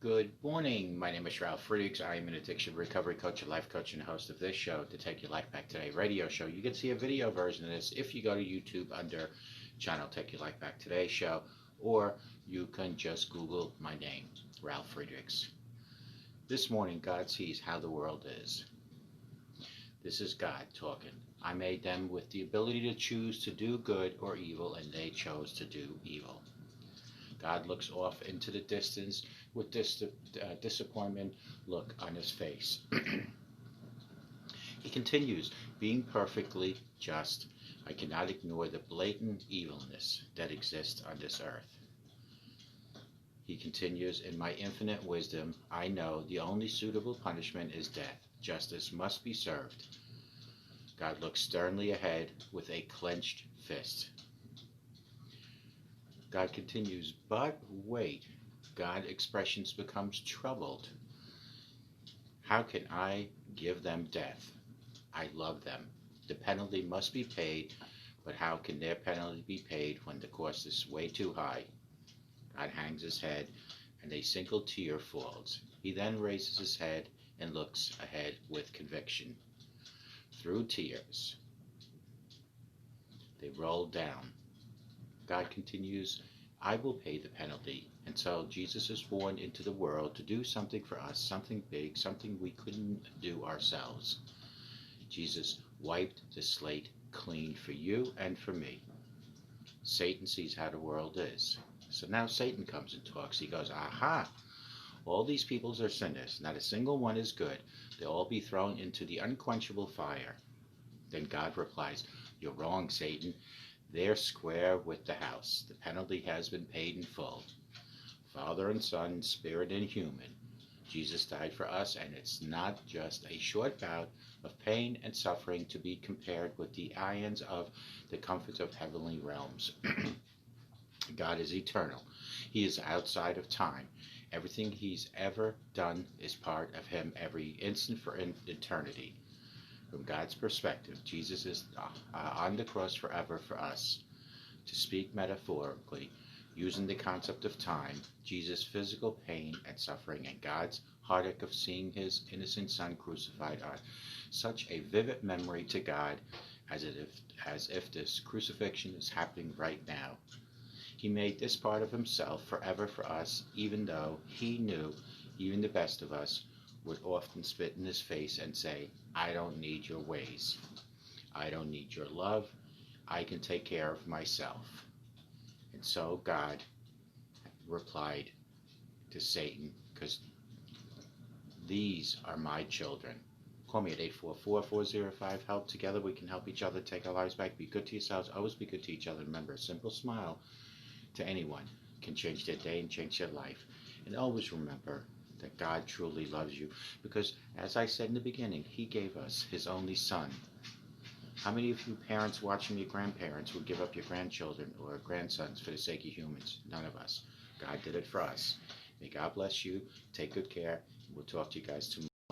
Good morning. My name is Ralf Friedrichs. I am an addiction recovery coach, a life coach, and host of this show, To Take Your Life Back Today radio show. You can see a video version of this if you go to YouTube under channel Take Your Life Back Today show, or you can just Google my name, Ralf Friedrichs. This morning, God sees how the world is. This is God talking. I made them with the ability to choose to do good or evil, and they chose to do evil. God looks off into the distance with disappointment look on his face. He continues, being perfectly just, I cannot ignore the blatant evilness that exists on this earth. He continues, in my infinite wisdom, I know the only suitable punishment is death. Justice must be served. God looks sternly ahead with a clenched fist. God continues, but wait, God expressions becomes troubled. How can I give them death? I love them. The penalty must be paid, but how can their penalty be paid when the cost is way too high? God hangs his head, and a single tear falls. He then raises his head and looks ahead with conviction. Through tears, they roll down. God continues, I will pay the penalty. And so Jesus is born into the world to do something for us, something big, something we couldn't do ourselves. Jesus wiped the slate clean for you and for me. Satan sees how the world is. So now Satan comes and talks. He goes, aha, all these peoples are sinners. Not a single one is good. They'll all be thrown into the unquenchable fire. Then God replies, you're wrong, Satan. They're square with the house. The penalty has been paid in full. Father and Son, Spirit and human. Jesus died for us, and it's not just a short bout of pain and suffering to be compared with the ions of the comforts of heavenly realms. God is eternal. He is outside of time. Everything he's ever done is part of him every instant for eternity. From God's perspective, Jesus is on the cross forever for us. To speak metaphorically, using the concept of time, Jesus' physical pain and suffering and God's heartache of seeing his innocent son crucified are such a vivid memory to God as if this crucifixion is happening right now. He made this part of himself forever for us, even though he knew even the best of us would often spit in his face and say, I don't need your ways. I don't need your love. I can take care of myself. And so God replied to Satan, because these are my children. Call me at 844-405-HELP. Together we can help each other take our lives back. Be good to yourselves. Always be good to each other. Remember, a simple smile to anyone can change their day and change their life. And always remember that God truly loves you, because as I said in the beginning, he gave us his only son. How many of you parents watching your grandparents would give up your grandchildren or grandsons for the sake of humans? None of us. God did it for us. May God bless you. Take good care. We'll talk to you guys tomorrow.